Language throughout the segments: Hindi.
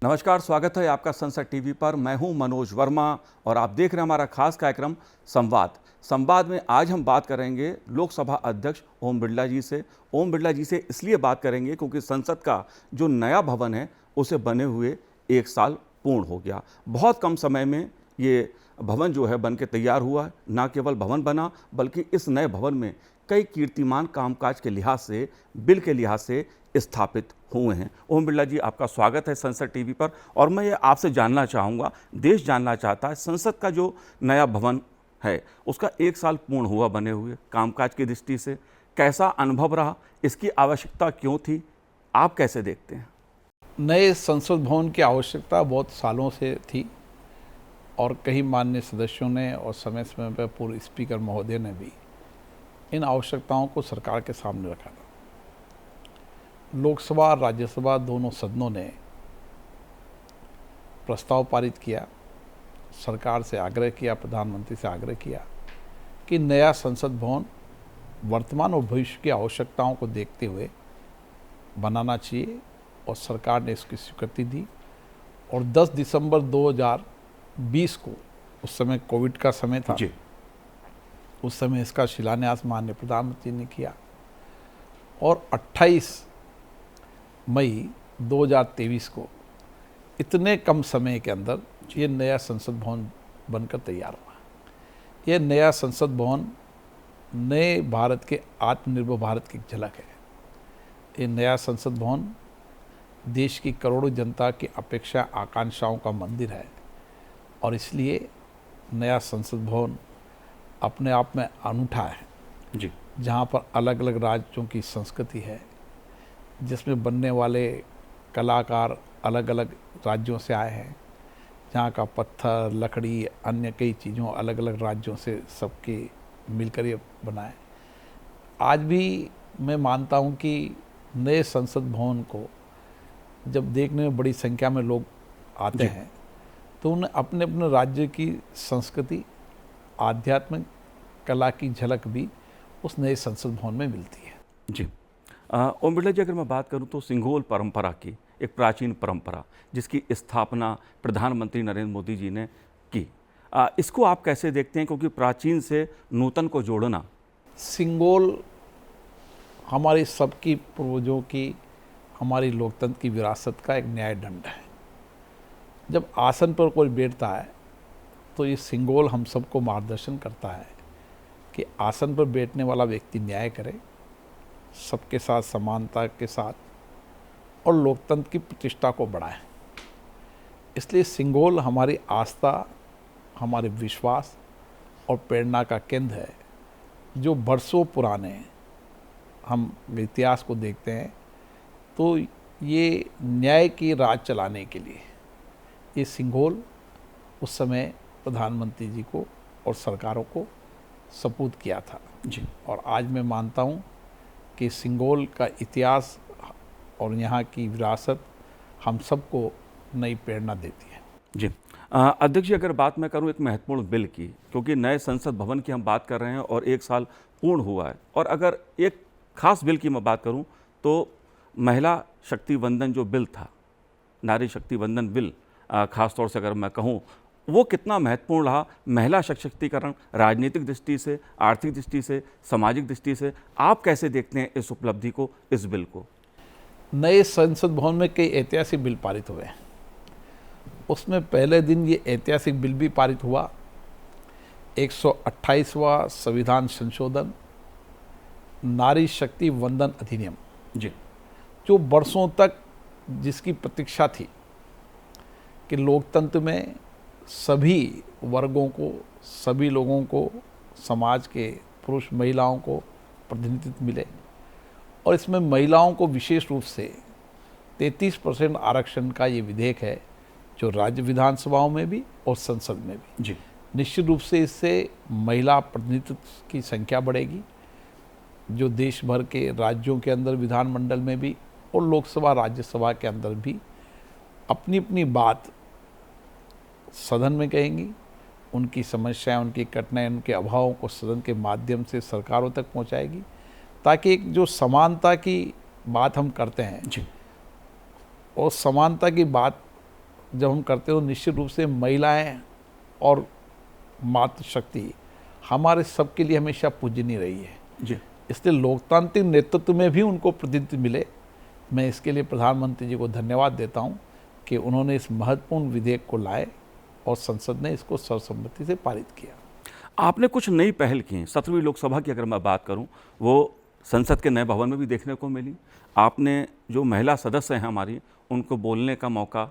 नमस्कार, स्वागत है आपका संसद टीवी पर। मैं हूं मनोज वर्मा और आप देख रहे हैं हमारा खास कार्यक्रम संवाद में आज हम बात करेंगे लोकसभा अध्यक्ष ओम बिरला जी से। ओम बिरला जी से इसलिए बात करेंगे क्योंकि संसद का जो नया भवन है उसे बने हुए 1 साल पूर्ण हो गया। बहुत कम समय में ये भवन जो है बन के तैयार हुआ है। ना केवल भवन बना बल्कि इस नए भवन में कई कीर्तिमान कामकाज के लिहाज से, बिल के लिहाज से स्थापित हुए हैं। ओम बिरला जी, आपका स्वागत है संसद टीवी पर। और मैं ये आपसे जानना चाहूँगा, देश जानना चाहता है, संसद का जो नया भवन है उसका 1 साल पूर्ण हुआ बने हुए, कामकाज की दृष्टि से कैसा अनुभव रहा, इसकी आवश्यकता क्यों थी, आप कैसे देखते हैं? नए संसद भवन की आवश्यकता बहुत सालों से थी और कई माननीय सदस्यों ने और समय समय पर पूर्व स्पीकर महोदय ने भी इन आवश्यकताओं को सरकार के सामने रखा था। लोकसभा और राज्यसभा दोनों सदनों ने प्रस्ताव पारित किया, सरकार से आग्रह किया, प्रधानमंत्री से आग्रह किया कि नया संसद भवन वर्तमान और भविष्य की आवश्यकताओं को देखते हुए बनाना चाहिए और सरकार ने इसकी स्वीकृति दी। और 10 दिसंबर 2020 को, उस समय कोविड का समय था जी। उस समय इसका शिलान्यास माननीय प्रधानमंत्री ने किया और 28 मई 2023 को इतने कम समय के अंदर ये नया संसद भवन बनकर तैयार हुआ। ये नया संसद भवन नए भारत के आत्मनिर्भर भारत की झलक है। ये नया संसद भवन देश की करोड़ों जनता की अपेक्षा आकांक्षाओं का मंदिर है और इसलिए नया संसद भवन अपने आप में अनूठा है जी। जहाँ पर अलग अलग राज्यों की संस्कृति है, जिसमें बनने वाले कलाकार अलग अलग राज्यों से आए हैं, जहाँ का पत्थर, लकड़ी, अन्य कई चीज़ों अलग अलग राज्यों से सबके मिलकर ये बनाए। आज भी मैं मानता हूँ कि नए संसद भवन को जब देखने में बड़ी संख्या में लोग आते हैं तो उन्हें अपने अपने राज्य की संस्कृति, आध्यात्मिक कला की झलक भी उस नए संसद भवन में मिलती है। जी। ओम बिरला जी, अगर मैं बात करूं तो सिंघोल परंपरा की, एक प्राचीन परंपरा जिसकी स्थापना प्रधानमंत्री नरेंद्र मोदी जी ने की, इसको आप कैसे देखते हैं? क्योंकि प्राचीन से नूतन को जोड़ना। सिंघोल हमारी सबकी पूर्वजों की, हमारी लोकतंत्र की विरासत का एक न्याय दंड है। जब आसन पर कोई बैठता है तो ये सिंघोल हम सबको मार्गदर्शन करता है कि आसन पर बैठने वाला व्यक्ति न्याय करे, सबके साथ समानता के साथ, और लोकतंत्र की प्रतिष्ठा को बढ़ाए। इसलिए सिंघोल हमारी आस्था, हमारे विश्वास और प्रेरणा का केंद्र है, जो बरसों पुराने हम इतिहास को देखते हैं तो ये न्याय की राज चलाने के लिए ये सिंघोल उस समय प्रधानमंत्री जी को और सरकारों को सपूत किया था जी। और आज मैं मानता हूँ कि सिंघोल का इतिहास और यहाँ की विरासत हम सबको नई प्रेरणा देती है। जी। अध्यक्ष जी, अगर बात मैं करूं एक महत्वपूर्ण बिल की, क्योंकि नए संसद भवन की हम बात कर रहे हैं और 1 साल पूर्ण हुआ है, और अगर एक खास बिल की मैं बात करूं तो महिला शक्ति वंदन जो बिल था, नारी शक्ति वंदन बिल, खास तौर से अगर मैं कहूं, वो कितना महत्वपूर्ण रहा महिला सशक्तिकरण, राजनीतिक दृष्टि से, आर्थिक दृष्टि से, सामाजिक दृष्टि से? आप कैसे देखते हैं इस उपलब्धि को, इस बिल को? नए संसद भवन में कई ऐतिहासिक बिल पारित हुए हैं। उसमें पहले दिन ये ऐतिहासिक बिल भी पारित हुआ, 128वां संविधान संशोधन, नारी शक्ति वंदन अधिनियम, जी। जो बरसों तक जिसकी प्रतीक्षा थी कि लोकतंत्र में सभी वर्गों को, सभी लोगों को, समाज के पुरुष महिलाओं को प्रतिनिधित्व मिले, और इसमें महिलाओं को विशेष रूप से 33% आरक्षण का ये विधेयक है, जो राज्य विधानसभाओं में भी और संसद में भी। जी। निश्चित रूप से इससे महिला प्रतिनिधित्व की संख्या बढ़ेगी, जो देश भर के राज्यों के अंदर विधानमंडल में भी और लोकसभा राज्यसभा के अंदर भी अपनी अपनी बात सदन में कहेंगी, उनकी समस्याएं, उनकी कठिनाई, उनके अभावों को सदन के माध्यम से सरकारों तक पहुंचाएगी, ताकि एक जो समानता की बात हम करते हैं जी। और समानता की बात जब हम करते हो निश्चित रूप से महिलाएं और मातृशक्ति हमारे सबके लिए हमेशा पूजनीय रही है जी। इसलिए लोकतांत्रिक नेतृत्व में भी उनको प्रतिनिधित्व मिले। मैं इसके लिए प्रधानमंत्री जी को धन्यवाद देता हूं कि उन्होंने इस महत्वपूर्ण विधेयक को लाए और संसद ने इसको सर्वसम्मति से पारित किया। आपने कुछ नई पहल की 17वीं लोकसभा की अगर मैं बात करूं, वो संसद के नए भवन में भी देखने को मिली। आपने जो महिला सदस्य हैं हमारी, उनको बोलने का मौका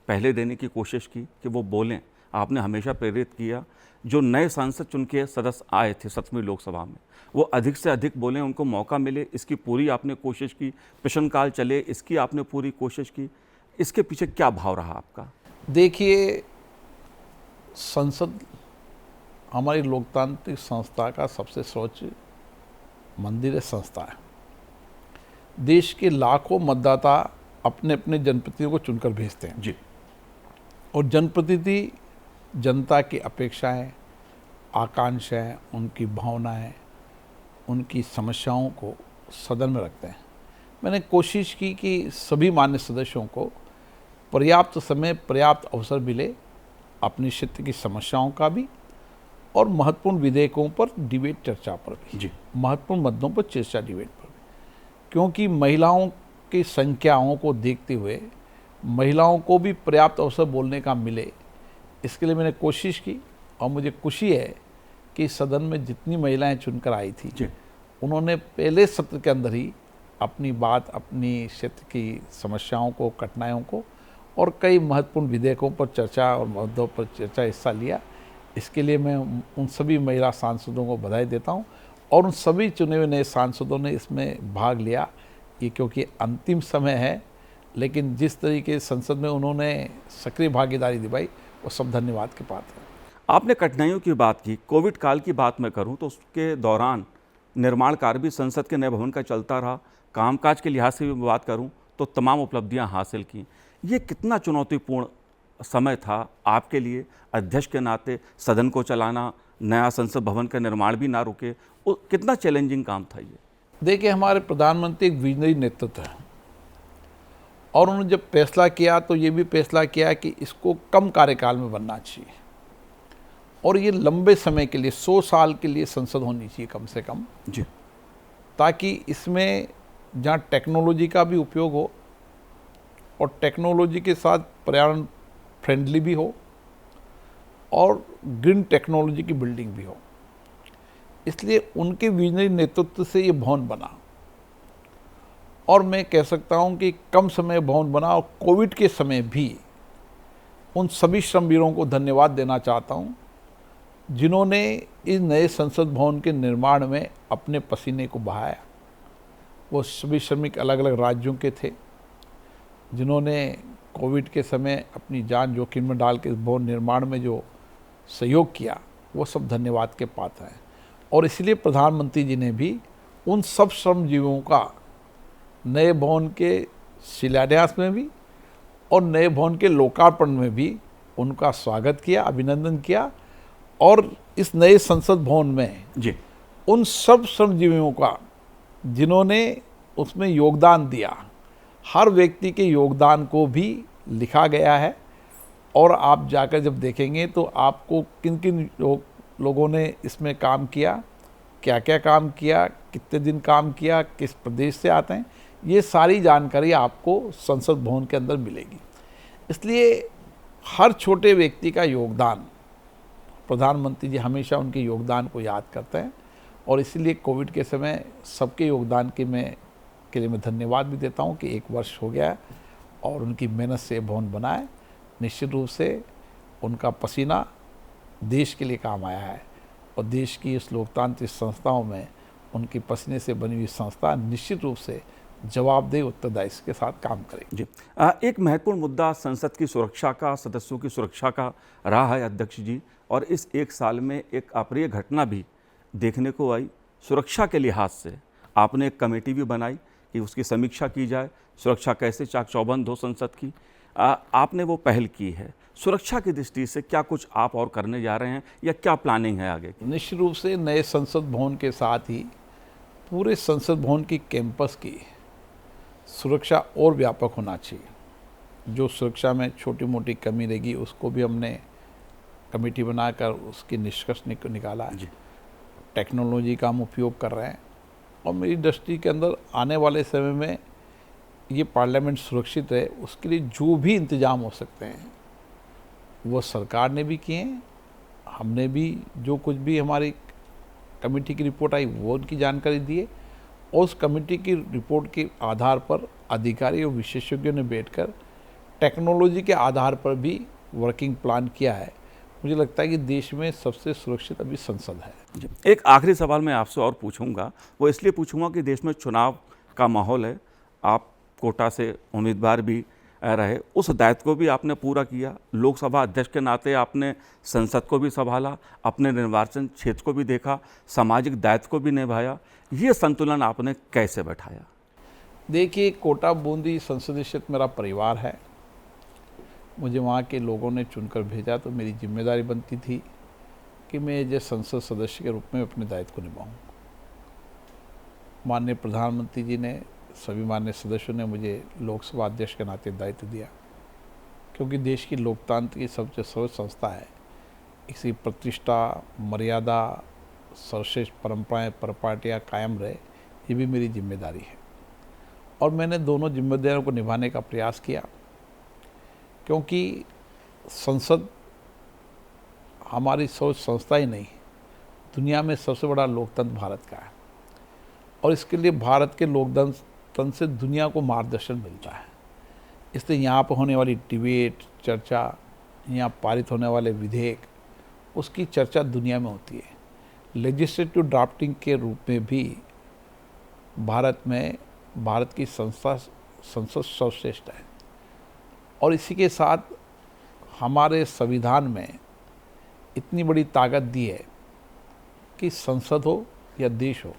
पहले देने की कोशिश की कि वो बोलें। आपने हमेशा प्रेरित किया। जो नए सांसद चुन के सदस्य आए थे 17वीं लोकसभा में, वो अधिक से अधिक बोलें, उनको मौका मिले, इसकी पूरी आपने कोशिश की। प्रश्नकाल चले, इसकी आपने पूरी कोशिश की। इसके पीछे क्या भाव रहा आपका? देखिए, संसद हमारी लोकतांत्रिक संस्था का सबसे सर्वोच्च मंदिर है, संस्था है। देश के लाखों मतदाता अपने अपने जनप्रतिनिधियों को चुनकर भेजते हैं जी। और जनप्रतिनिधि जनता की अपेक्षाएं, आकांक्षाएं, उनकी भावनाएं, उनकी समस्याओं को सदन में रखते हैं। मैंने कोशिश की कि सभी मान्य सदस्यों को पर्याप्त समय, पर्याप्त अवसर मिले अपनी क्षेत्र की समस्याओं का भी और महत्वपूर्ण विधेयकों पर डिबेट, चर्चा पर भी जी। महत्वपूर्ण मुद्दों पर चर्चा, डिबेट पर भी, क्योंकि महिलाओं की संख्याओं को देखते हुए महिलाओं को भी पर्याप्त अवसर बोलने का मिले, इसके लिए मैंने कोशिश की। और मुझे खुशी है कि सदन में जितनी महिलाएं चुनकर आई थी जी। उन्होंने पहले सत्र के अंदर ही अपनी बात, अपनी क्षेत्र की समस्याओं को, कठिनाइयों को और कई महत्वपूर्ण विधेयकों पर चर्चा और मुद्दों पर चर्चा हिस्सा लिया। इसके लिए मैं उन सभी महिला सांसदों को बधाई देता हूं और उन सभी चुने हुए नए सांसदों ने इसमें भाग लिया। ये क्योंकि अंतिम समय है, लेकिन जिस तरीके संसद में उन्होंने सक्रिय भागीदारी दिखाई, वो सब धन्यवाद के पात्र है। आपने कठिनाइयों की बात की। कोविड काल की बात मैं करूं तो उसके दौरान निर्माण कार्य भी संसद के नए भवन का चलता रहा। कामकाज के लिहाज से भी बात करूं तो तमाम उपलब्धियां हासिल की। ये कितना चुनौतीपूर्ण समय था आपके लिए, अध्यक्ष के नाते सदन को चलाना, नया संसद भवन का निर्माण भी ना रुके, कितना चैलेंजिंग काम था ये? देखिए, हमारे प्रधानमंत्री एक विजनरी नेतृत्व है और उन्होंने जब फैसला किया तो ये भी फैसला किया कि इसको कम कार्यकाल में बनना चाहिए और ये लंबे समय के लिए 100 साल के लिए संसद होनी चाहिए कम से कम जी। ताकि इसमें जहाँ टेक्नोलॉजी का भी उपयोग हो और टेक्नोलॉजी के साथ पर्यावरण फ्रेंडली भी हो और ग्रीन टेक्नोलॉजी की बिल्डिंग भी हो। इसलिए उनके विजनरी नेतृत्व से ये भवन बना और मैं कह सकता हूँ कि कम समय भवन बना। और कोविड के समय भी उन सभी श्रमवीरों को धन्यवाद देना चाहता हूँ जिन्होंने इस नए संसद भवन के निर्माण में अपने पसीने को बहाया। वो सभी श्रमिक अलग अलग राज्यों के थे जिन्होंने कोविड के समय अपनी जान जोखिम में डाल के इस भवन निर्माण में जो सहयोग किया, वो सब धन्यवाद के पात्र हैं। और इसलिए प्रधानमंत्री जी ने भी उन सब श्रमजीवियों का नए भवन के शिलान्यास में भी और नए भवन के लोकार्पण में भी उनका स्वागत किया, अभिनंदन किया। और इस नए संसद भवन में जी। उन सब श्रमजीवियों का जिन्होंने उसमें योगदान दिया, हर व्यक्ति के योगदान को भी लिखा गया है। और आप जाकर जब देखेंगे तो आपको किन किन लोगों ने इसमें काम किया, क्या क्या काम किया, कितने दिन काम किया, किस प्रदेश से आते हैं, ये सारी जानकारी आपको संसद भवन के अंदर मिलेगी। इसलिए हर छोटे व्यक्ति का योगदान, प्रधानमंत्री जी हमेशा उनके योगदान को याद करते हैं और इसलिए कोविड के समय सबके योगदान के लिए मैं धन्यवाद भी देता हूँ कि 1 वर्ष हो गया है और उनकी मेहनत से भवन बना है। निश्चित रूप से उनका पसीना देश के लिए काम आया है और देश की इस लोकतांत्रिक संस्थाओं में उनके पसीने से बनी हुई संस्था निश्चित रूप से जवाबदेह उत्तरदायित्व के साथ काम करेगी। जी। एक महत्वपूर्ण मुद्दा संसद की सुरक्षा का, सदस्यों की सुरक्षा का रहा है अध्यक्ष जी, और इस 1 साल में एक अप्रिय घटना भी देखने को आई। सुरक्षा के लिहाज से आपने एक कमेटी भी बनाई कि उसकी समीक्षा की जाए, सुरक्षा कैसे चाक चौबंद हो संसद की। आपने वो पहल की है। सुरक्षा की दृष्टि से क्या कुछ आप और करने जा रहे हैं या क्या प्लानिंग है आगे की? निश्चित रूप से नए संसद भवन के साथ ही पूरे संसद भवन की कैंपस की सुरक्षा और व्यापक होना चाहिए जो सुरक्षा में छोटी मोटी कमी रहेगी उसको भी हमने कमेटी बनाकर उसकी निष्कर्ष निकाला है। टेक्नोलॉजी का हम उपयोग कर रहे हैं और मेरी दृष्टि के अंदर आने वाले समय में ये पार्लियामेंट सुरक्षित रहे उसके लिए जो भी इंतजाम हो सकते हैं वो सरकार ने भी किए हैं, हमने भी जो कुछ भी हमारी कमेटी की रिपोर्ट आई वो उनकी जानकारी दी है और उस कमेटी की रिपोर्ट के आधार पर अधिकारी और विशेषज्ञों ने बैठकर टेक्नोलॉजी के आधार पर भी वर्किंग प्लान किया है। मुझे लगता है कि देश में सबसे सुरक्षित अभी संसद है। एक आखिरी सवाल मैं आपसे और पूछूंगा, वो इसलिए पूछूंगा कि देश में चुनाव का माहौल है, आप कोटा से उम्मीदवार भी रहे, उस दायित्व को भी आपने पूरा किया, लोकसभा अध्यक्ष के नाते आपने संसद को भी संभाला, अपने निर्वाचन क्षेत्र को भी देखा, सामाजिक दायित्व को भी निभाया, ये संतुलन आपने कैसे बैठाया? देखिए, कोटा बूंदी संसदीय क्षेत्र मेरा परिवार है, मुझे वहाँ के लोगों ने चुनकर भेजा तो मेरी जिम्मेदारी बनती थी कि मैं एज ए संसद सदस्य के रूप में अपने दायित्व को निभाऊँ। माननीय प्रधानमंत्री जी ने, सभी माननीय सदस्यों ने मुझे लोकसभा अध्यक्ष के नाते दायित्व दिया, क्योंकि देश की लोकतंत्र की सबसे सर्वोच्च संस्था है, इसी प्रतिष्ठा, मर्यादा, सर्वश्रेष्ठ परंपराएं, परपाटियाँ कायम रहे, ये भी मेरी जिम्मेदारी है और मैंने दोनों जिम्मेदारियों को निभाने का प्रयास किया, क्योंकि संसद हमारी सोच संस्था ही नहीं, दुनिया में सबसे बड़ा लोकतंत्र भारत का है और इसके लिए भारत के लोकतंत्र से दुनिया को मार्गदर्शन मिलता है। इसलिए यहाँ पर होने वाली डिबेट, चर्चा, यहाँ पारित होने वाले विधेयक, उसकी चर्चा दुनिया में होती है। लेजिस्लेटिव ड्राफ्टिंग के रूप में भी भारत की संसद सर्वश्रेष्ठ है और इसी के साथ हमारे संविधान में इतनी बड़ी ताकत दी है कि संसद हो या देश हो,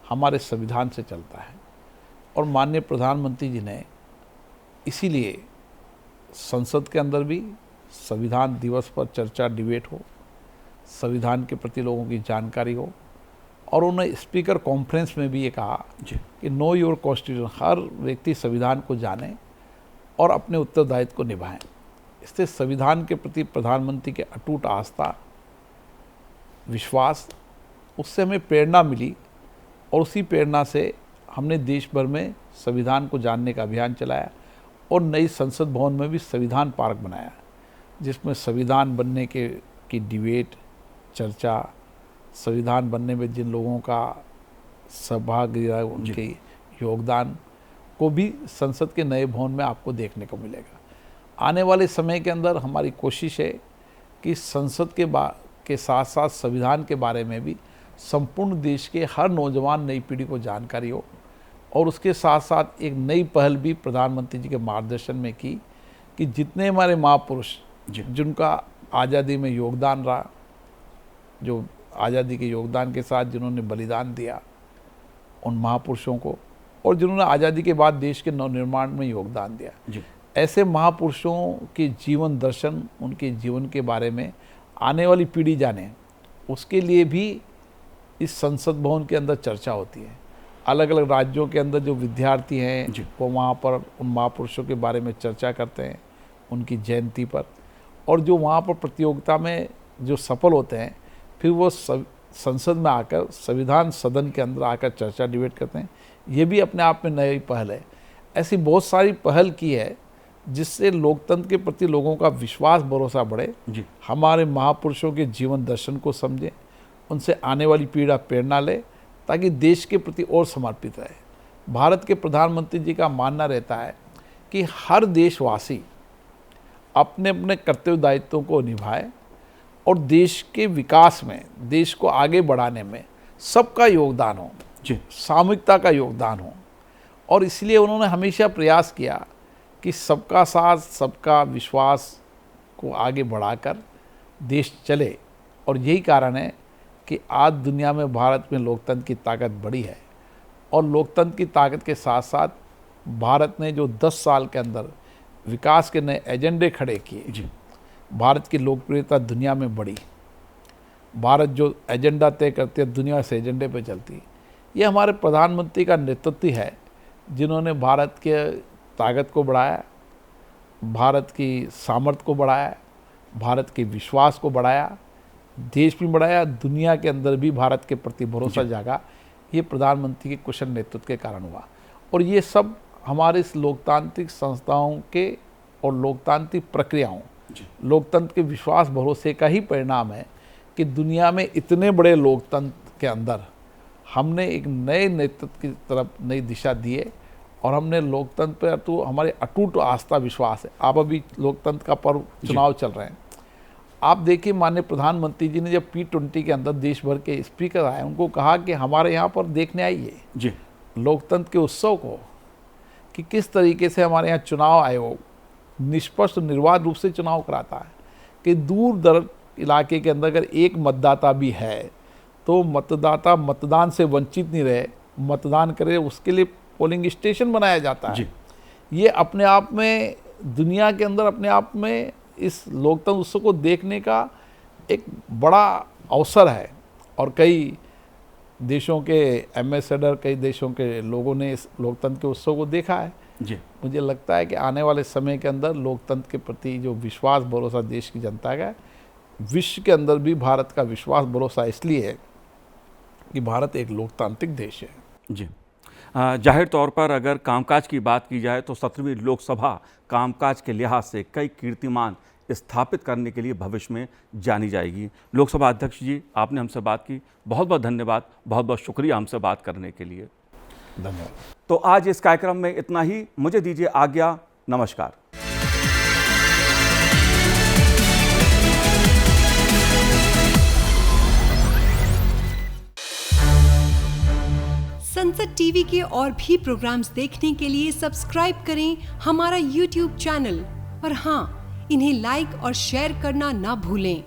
हमारे संविधान से चलता है और माननीय प्रधानमंत्री जी ने इसीलिए संसद के अंदर भी संविधान दिवस पर चर्चा, डिबेट हो, संविधान के प्रति लोगों की जानकारी हो और उन्होंने स्पीकर कॉन्फ्रेंस में भी ये कहा कि नो योर कॉन्स्टिट्यूशन, हर व्यक्ति संविधान को जाने और अपने उत्तरदायित्व को निभाएं। इससे संविधान के प्रति प्रधानमंत्री के अटूट आस्था, विश्वास, उससे हमें प्रेरणा मिली और उसी प्रेरणा से हमने देश भर में संविधान को जानने का अभियान चलाया और नई संसद भवन में भी संविधान पार्क बनाया, जिसमें संविधान बनने की डिबेट, चर्चा, संविधान बनने में जिन लोगों का सहभागिता, उनके योगदान को भी संसद के नए भवन में आपको देखने को मिलेगा। आने वाले समय के अंदर हमारी कोशिश है कि संसद के साथ साथ संविधान के बारे में भी संपूर्ण देश के हर नौजवान, नई पीढ़ी को जानकारी हो और उसके साथ साथ एक नई पहल भी प्रधानमंत्री जी के मार्गदर्शन में की कि जितने हमारे महापुरुष जिनका आज़ादी में योगदान रहा, जो आज़ादी के योगदान के साथ जिन्होंने बलिदान दिया, उन महापुरुषों को, और जिन्होंने आज़ादी के बाद देश के नवनिर्माण में योगदान दिया, ऐसे महापुरुषों के जीवन दर्शन, उनके जीवन के बारे में आने वाली पीढ़ी जाने, उसके लिए भी इस संसद भवन के अंदर चर्चा होती है। अलग अलग राज्यों के अंदर जो विद्यार्थी हैं वो वहाँ पर उन महापुरुषों के बारे में चर्चा करते हैं, उनकी जयंती पर, और जो वहाँ पर प्रतियोगिता में जो सफल होते हैं फिर वो संसद में आकर, संविधान सदन के अंदर आकर चर्चा, डिबेट करते हैं। ये भी अपने आप में नई पहल है। ऐसी बहुत सारी पहल की है जिससे लोकतंत्र के प्रति लोगों का विश्वास, भरोसा बढ़े, हमारे महापुरुषों के जीवन दर्शन को समझें, उनसे आने वाली पीढ़ी प्रेरणा ले, ताकि देश के प्रति और समर्पित रहे। भारत के प्रधानमंत्री जी का मानना रहता है कि हर देशवासी अपने अपने कर्तव्य दायित्वों को निभाए और देश के विकास में, देश को आगे बढ़ाने में सबका योगदान हो, सामूहिकता का योगदान हो। और इसलिए उन्होंने हमेशा प्रयास किया कि सबका साथ, सबका विश्वास को आगे बढ़ाकर देश चले। और यही कारण है कि आज दुनिया में भारत में लोकतंत्र की ताकत बढ़ी है और लोकतंत्र की ताकत के साथ साथ भारत ने जो 10 साल के अंदर विकास के नए एजेंडे खड़े किए, भारत की लोकप्रियता दुनिया में बढ़ी। भारत जो एजेंडा तय करती है, दुनिया से एजेंडे पे चलती है। ये हमारे प्रधानमंत्री का नेतृत्व है जिन्होंने भारत के ताकत को बढ़ाया भारत की सामर्थ्य को बढ़ाया, भारत के विश्वास को बढ़ाया, देश भी बढ़ाया, दुनिया के अंदर भी भारत के प्रति भरोसा जागा। ये प्रधानमंत्री के कुशल नेतृत्व के कारण हुआ। और ये सब हमारे इस लोकतांत्रिक संस्थाओं के और लोकतांत्रिक प्रक्रियाओं, लोकतंत्र के विश्वास भरोसे का ही परिणाम है कि दुनिया में इतने बड़े लोकतंत्र के अंदर हमने एक नए नेतृत्व की तरफ नई दिशा दिए और हमने लोकतंत्र पर तो हमारे अटूट आस्था विश्वास है। आप अभी लोकतंत्र का पर्व चुनाव चल रहे हैं, आप देखिए माननीय प्रधानमंत्री जी ने जब P20 के अंदर देश भर के स्पीकर आए, उनको कहा कि हमारे यहाँ पर देखने आइए जी लोकतंत्र के उत्सव को, कि किस तरीके से हमारे यहाँ चुनाव आयोग निष्पक्ष निर्बाध रूप से चुनाव कराता है, कि दूर दराज इलाके के अंदर अगर एक मतदाता भी है तो मतदाता मतदान से वंचित नहीं रहे, मतदान करे, उसके लिए पोलिंग स्टेशन बनाया जाता है। ये अपने आप में दुनिया के अंदर अपने आप में इस लोकतंत्र उत्सव को देखने का एक बड़ा अवसर है। और कई देशों के एम्बेसडर, कई देशों के लोगों ने इस लोकतंत्र के उत्सव को देखा है। मुझे लगता है कि आने वाले समय के अंदर लोकतंत्र के प्रति जो विश्वास भरोसा देश की जनता का है, विश्व के अंदर भी भारत का विश्वास भरोसा इसलिए है कि भारत एक लोकतांत्रिक देश है। जी, जाहिर तौर पर अगर कामकाज की बात की जाए तो 17वीं लोकसभा कामकाज के लिहाज से कई कीर्तिमान स्थापित करने के लिए भविष्य में जानी जाएगी। लोकसभा अध्यक्ष जी, आपने हमसे बात की, बहुत बहुत धन्यवाद, बहुत बहुत शुक्रिया हमसे बात करने के लिए। धन्यवाद। तो आज इस कार्यक्रम में इतना ही, मुझे दीजिए आज्ञा, नमस्कार। संसद टीवी के और भी प्रोग्राम्स देखने के लिए सब्सक्राइब करें हमारा YouTube चैनल और हाँ, इन्हें लाइक और शेयर करना ना भूलें।